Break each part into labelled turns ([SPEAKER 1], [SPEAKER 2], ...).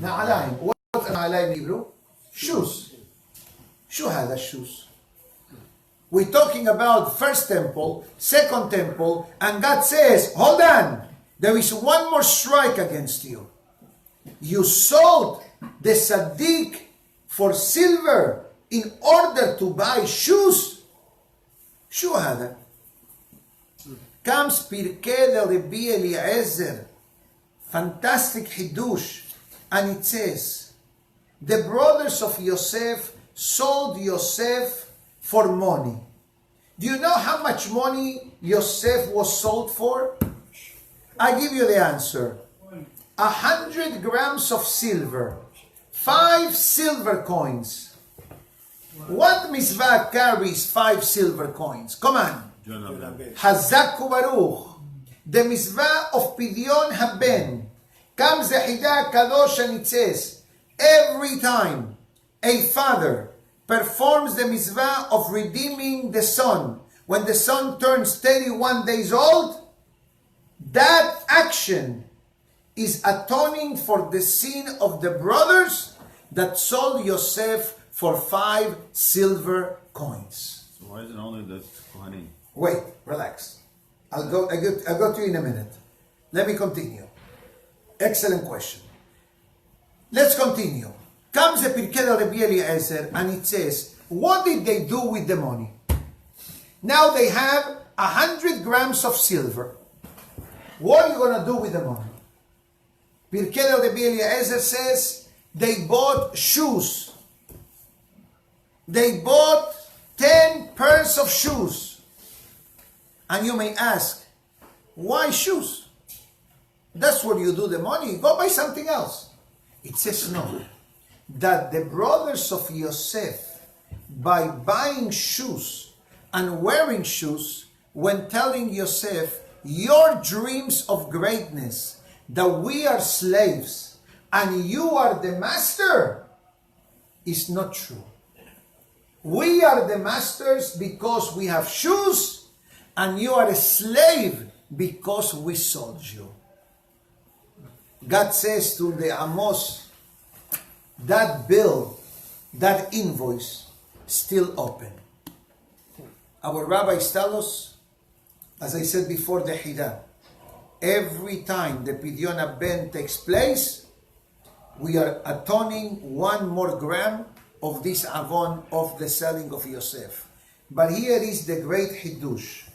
[SPEAKER 1] Na'alaim. What's na'alaim in Hebrew? Shoes. Shoe had shoes. We're talking about first temple, second temple, and God says, hold on, there is one more strike against you. You sold the Sadiq for silver in order to buy shoes. Shoe had. Comes Pirkei Rabbi Eliezer, fantastic Hidush, and it says, the brothers of Yosef sold Yosef for money. Do you know how much money Yosef was sold for? I give you the answer. 100 grams of silver, 5 silver coins. What mitzvah carries 5 silver coins? Come on. Hazak Baruch. The mitzvah of Pidyon Haben. Comes the Hidah Kadosh and it says, every time a father performs the mitzvah of redeeming the son, when the son turns 31 days old, that action is atoning for the sin of the brothers that sold Yosef for 5 silver coins.
[SPEAKER 2] So why is it only the Kohanim?
[SPEAKER 1] Wait, relax. I'll go to you in a minute. Let me continue. Excellent question. Let's continue. Comes the Pirkei Rabbi Eliezer and it says, what did they do with the money? Now they have 100 grams of silver. What are you going to do with the money? Pirkei Rabbi Eliezer says, they bought shoes. They bought 10 pairs of shoes. And you may ask, why shoes? That's where you do the money. Go buy something else. It says no. That the brothers of Yosef, by buying shoes and wearing shoes, when telling Yosef, your dreams of greatness, that we are slaves and you are the master, is not true. We are the masters because we have shoes, and you are a slave because we sold you. God says to the Amos, that bill, that invoice, still open. Our rabbis tell us, as I said before, the Hidah, every time the Pidyon Ben takes place, we are atoning 1 more gram of this avon of the selling of Yosef. But here is the great Hidush.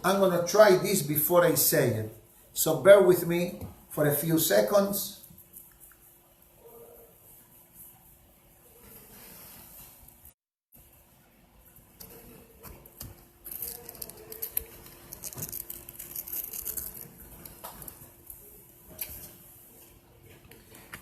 [SPEAKER 1] I'm going to try this before I say it. So bear with me for a few seconds.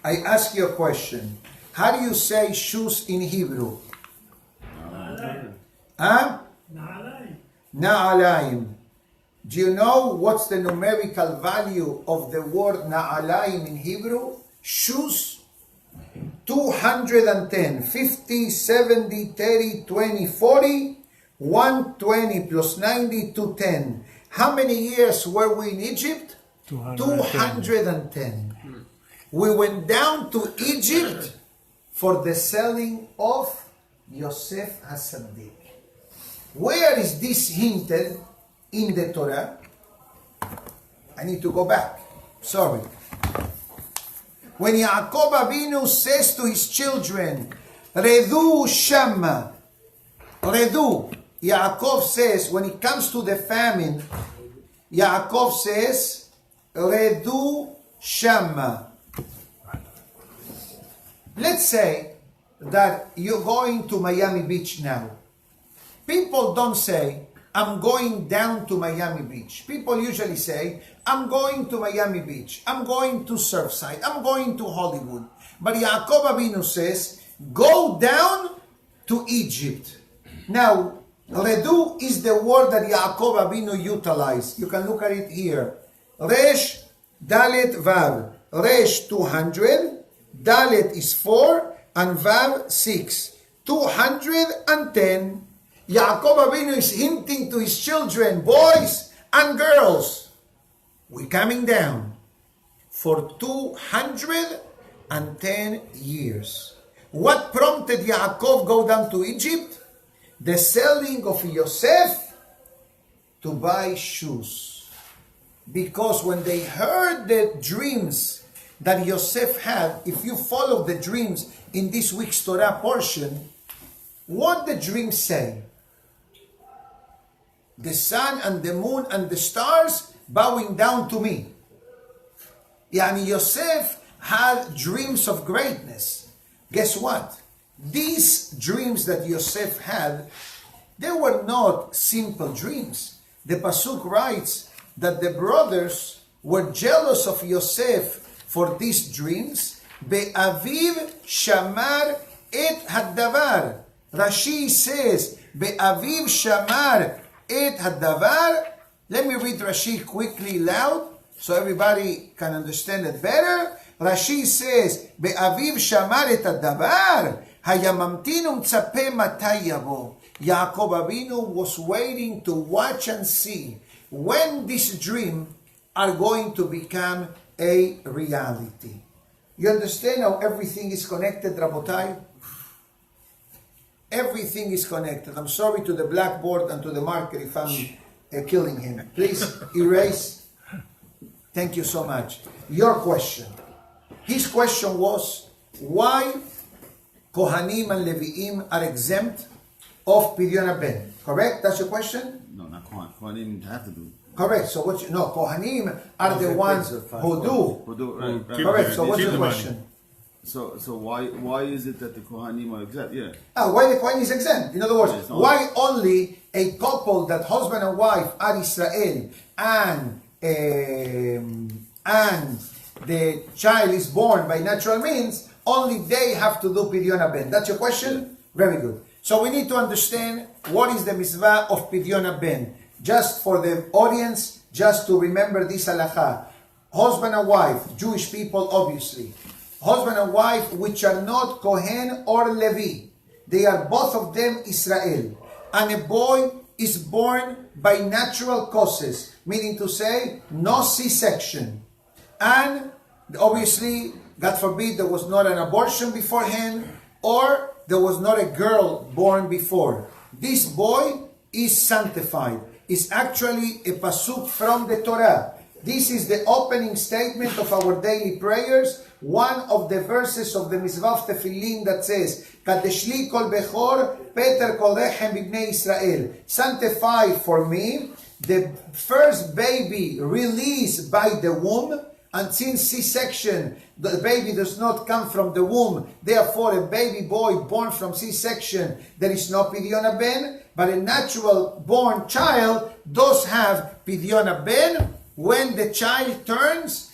[SPEAKER 1] I ask you a question. How do you say shoes in Hebrew? Huh? Na'alaim. Do you know what's the numerical value of the word na'alaim in Hebrew? Shoes. 210. 50, 70, 30, 20, 40. 120 plus 90, 210. How many years were we in Egypt? 210. We went down to Egypt for the selling of Yosef HaSadiq. Where is this hinted in the Torah? I need to go back. Sorry. When Yaakov Avinu says to his children, Redu Shama. Redu. Yaakov says, when it comes to the famine, Yaakov says, Redu Shama. Let's say that you're going to Miami Beach now. People don't say, I'm going down to Miami Beach. People usually say, I'm going to Miami Beach. I'm going to Surfside. I'm going to Hollywood. But Yaakov Avinu says, go down to Egypt. Now, Redu is the word that Yaakov Avinu utilized. You can look at it here. Resh, Dalet, Vav. Resh, 200. Dalet is 4. And Vav, 6. 210. Yaakov Avinu is hinting to his children, boys and girls, we're coming down for 210 and 10 years. What prompted Yaakov go down to Egypt? The selling of Yosef to buy shoes. Because when they heard the dreams that Yosef had, if you follow the dreams in this week's Torah portion, what the dreams say? The sun and the moon and the stars bowing down to me. Yani Yosef had dreams of greatness. Guess what? These dreams that Yosef had, they were not simple dreams. The Pasuk writes that the brothers were jealous of Yosef for these dreams. Be'aviv shamar et haddavar. Rashi says, Be'aviv shamar et haddavar. Let me read Rashi quickly loud so everybody can understand it better. Rashi says, Be'aviv shamar et haddavar. Hayamamtinu mtzape matay yavo. Yaakov Avinu was waiting to watch and see when this dream are going to become a reality. You understand how everything is connected, Rabotai? Everything is connected. I'm sorry to the blackboard and to the marker if I'm killing him. Please erase. Thank you so much. Your question. His question was, why Kohanim and Leviim are exempt of Pidyon Ben? Correct? That's your question?
[SPEAKER 2] No, not Kohan. Kohanim have to do.
[SPEAKER 1] Correct. So what's no, Kohanim are the ones who do.
[SPEAKER 2] Who do, right.
[SPEAKER 1] Correct. So what's your question?
[SPEAKER 2] So why is it that the Kohanim are exempt? Yeah.
[SPEAKER 1] Why the Kohen is exempt? In other words,
[SPEAKER 2] Yes,
[SPEAKER 1] why only a couple that husband and wife are Israel and the child is born by natural means, only they have to do Pidyon Ben. That's your question? Very good. So we need to understand what is the mitzvah of Pidyon Ben. Just for the audience, just to remember this halakha. Husband and wife, Jewish people obviously. Husband and wife which are not Kohen or Levi. They are both of them Israel. And a boy is born by natural causes, meaning to say no C-section. And obviously, God forbid, there was not an abortion beforehand, or there was not a girl born before. This boy is sanctified. It's actually a pasuk from the Torah. This is the opening statement of our daily prayers. One of the verses of the Mitzvah of Tefillin that says, Kadeshli kol bechor, Peter kol rechem b'bnei Israel. Sanctify for me the first baby released by the womb. And since C-section, the baby does not come from the womb, therefore a baby boy born from C-section, there is no Pidyon Ben, but a natural born child does have Pidyon Ben when the child turns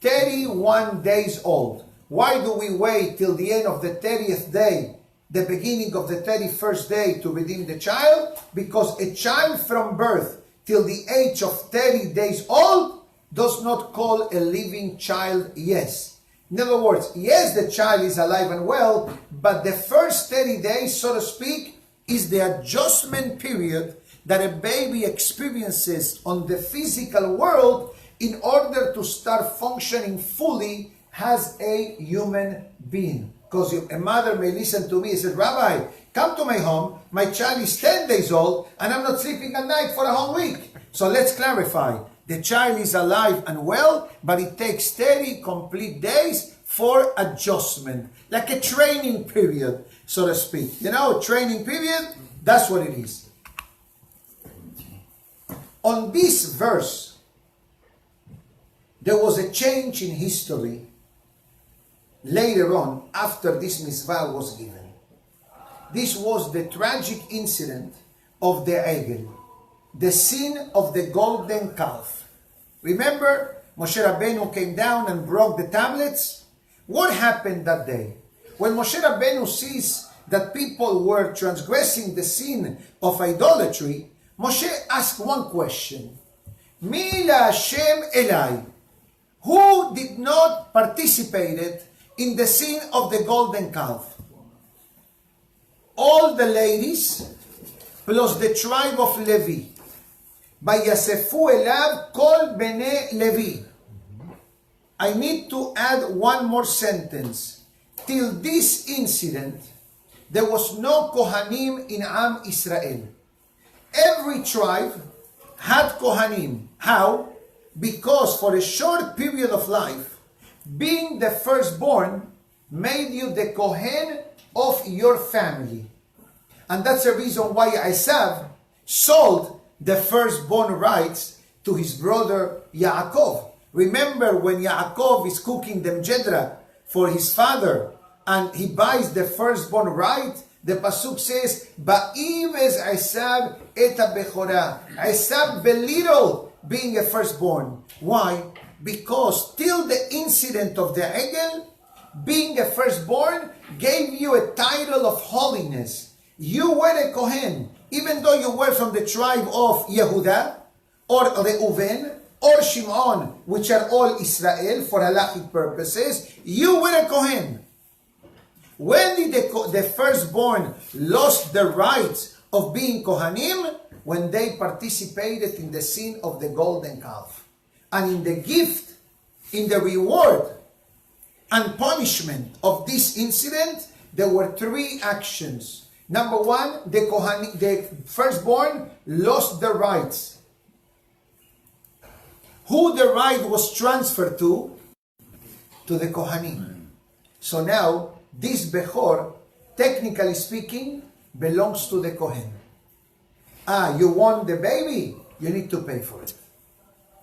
[SPEAKER 1] 31 days old. Why do we wait till the end of the 30th day, the beginning of the 31st day to redeem the child? Because a child from birth till the age of 30 days old does not call a living child yes. In other words, yes, the child is alive and well, but the first 30 days, so to speak, is the adjustment period that a baby experiences on the physical world in order to start functioning fully as a human being. Because a mother may listen to me and say, Rabbi, come to my home, my child is 10 days old, and I'm not sleeping at night for a whole week. So let's clarify. The child is alive and well, but it takes 30 complete days for adjustment. Like a training period, so to speak. You know, a training period, that's what it is. On this verse, there was a change in history later on after this mitzvah was given. This was the tragic incident of the Egel, the sin of the golden calf. Remember, Moshe Rabbeinu came down and broke the tablets? What happened that day? When Moshe Rabbeinu sees that people were transgressing the sin of idolatry, Moshe asked one question. Mi la Hashem Elai. Who did not participate in the sin of the golden calf? All the ladies plus the tribe of Levi. Vayasefu elav kol bene Levi. I need to add one more sentence. Till this incident, there was no Kohanim in Am Israel. Every tribe had Kohanim. How? Because for a short period of life, being the firstborn made you the Kohen of your family. And that's the reason why Esav sold the firstborn rights to his brother Yaakov. Remember when Yaakov is cooking the mjedra for his father and he buys the firstborn right? The pasuk says, "Ba'ives Esav et bechora." Esav belittled being a firstborn. Why? Because till the incident of the Egel, being a firstborn gave you a title of holiness. You were a Kohen, even though you were from the tribe of Yehuda, or Reuven, or Shimon, which are all Israel for halachic purposes. You were a Kohen. When did the firstborn lost the rights of being Kohanim? When they participated in the sin of the golden calf. And in the gift, in the reward and punishment of this incident, there were three actions. Number one, the firstborn lost the rights. Who the right was transferred to? To the Kohanim. So now, this Bechor, technically speaking, belongs to the Kohen. You want the baby? You need to pay for it.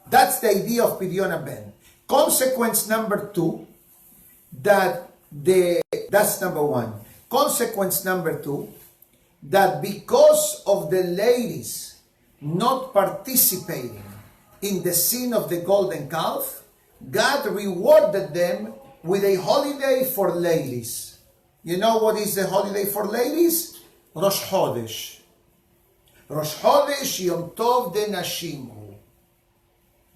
[SPEAKER 1] That's the idea of Pidyon Ben. Consequence number two, that's number one. Consequence number two, that because of the ladies not participating in the sin of the golden calf, God rewarded them with a holiday for ladies. You know what is the holiday for ladies? Rosh Chodesh. Rosh Chodesh Yom Tov de Nashim.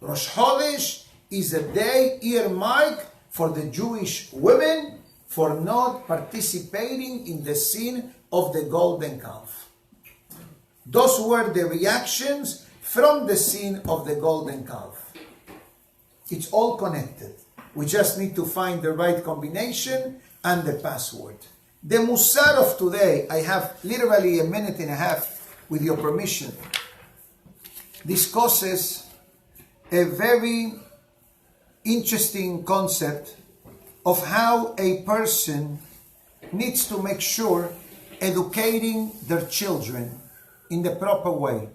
[SPEAKER 1] Rosh Chodesh is a day earmarked for the Jewish women for not participating in the sin of the golden calf. Those were the reactions from the sin of the golden calf. It's all connected. We just need to find the right combination and the password. The Musar of today, I have literally a minute and a half, with your permission, discusses a very interesting concept of how a person needs to make sure educating their children in the proper way.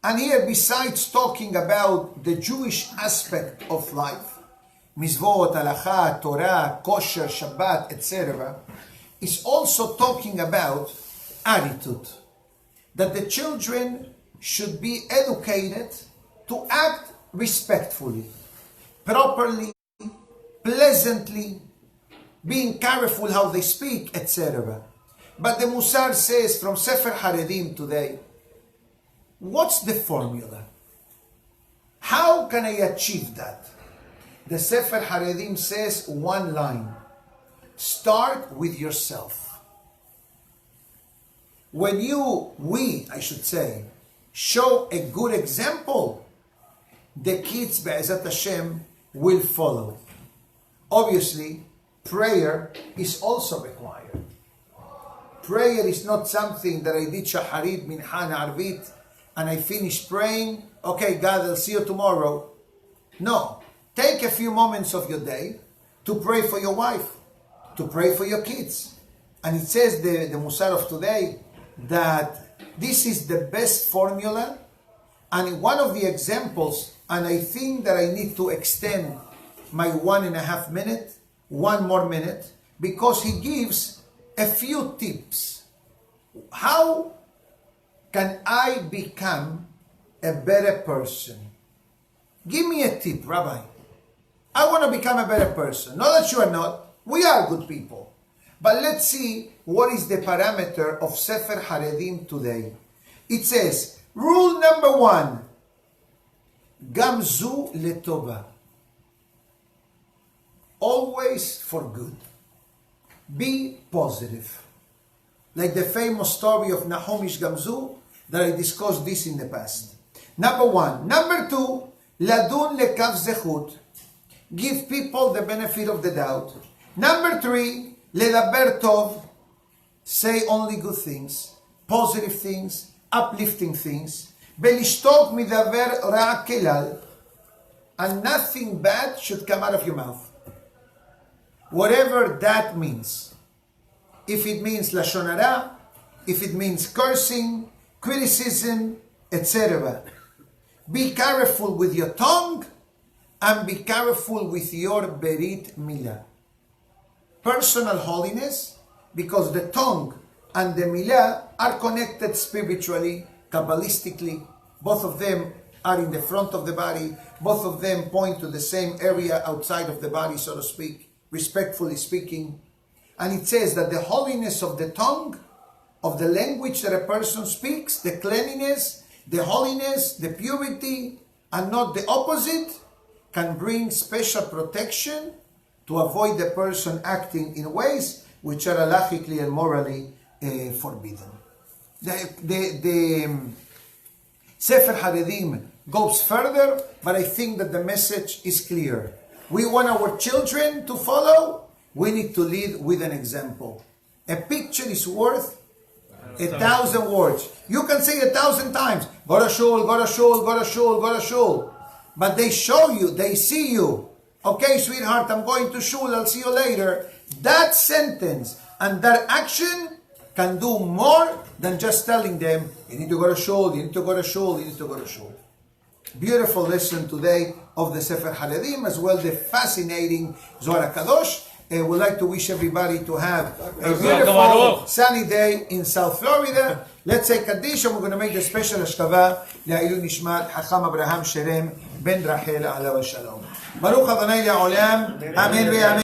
[SPEAKER 1] And here, besides talking about the Jewish aspect of life, Mizvot, Halakha, Torah, Kosher, Shabbat, etc., is also talking about attitude. That the children should be educated to act respectfully, properly, pleasantly, being careful how they speak, etc. But the Musar says from Sefer Haredim today, what's the formula? How can I achieve that? The Sefer Haredim says one line: start with yourself. When we show a good example, the kids, Be'ezat Hashem, will follow. Obviously, prayer is also required. Prayer is not something that I did Shaharit, Mincha, Arvit, and I finish praying, okay, God, I'll see you tomorrow. No. Take a few moments of your day to pray for your wife, to pray for your kids. And it says, the Musar of today, that this is the best formula. And one of the examples, and I think that I need to extend my 1.5 minutes, one more minute, because he gives a few tips. How can I become a better person? Give me a tip, Rabbi. I want to become a better person. Not that you are not. We are good people. But let's see what is the parameter of Sefer Haredim today. It says, rule number 1, Gamzu letova. Always for good. Be positive. Like the famous story of Nahum Ish Gamzu, that I discussed this in the past. Number 1. Number 2, Ladun lekav zechut. give people the benefit of the doubt. Number 3, ledaber tov, say only good things, positive things, uplifting things. Belishtok midaber ra kelal, and nothing bad should come out of your mouth. Whatever that means. If it means lashon hara, if it means cursing, criticism, etc. Be careful with your tongue and be careful with your berit milah. Personal holiness, because the tongue and the milah are connected spiritually, kabbalistically. Both of them are in the front of the body. Both of them point to the same area outside of the body, so to speak, respectfully speaking. And it says that the holiness of the tongue, of the language that a person speaks, the cleanliness, the holiness, the purity, and not the opposite, can bring special protection to avoid the person acting in ways which are halachically and morally forbidden. The Sefer Haredim goes further, but I think that the message is clear. We want our children to follow, we need to lead with an example. A picture is worth 1,000 words. You can say 1,000 times, go to shul, go to shul, go to shul, go to shul. But they show you, they see you. Okay, sweetheart, I'm going to shul, I'll see you later. That sentence and that action can do more than just telling them, you need to go to shul, you need to go to shul, you need to go to shul. Beautiful lesson today of the Sefer Haredim, as well the fascinating Zohar HaKadosh. We'd like to wish everybody to have a beautiful sunny day in South Florida. Let's say Kaddish, and we're going to make the special Ashkava Le'ilun Nishmat Hacham Abraham Sherem Ben Rachel Alav Shalom. Baruch Adonai Le'olam. Amen ve'amen.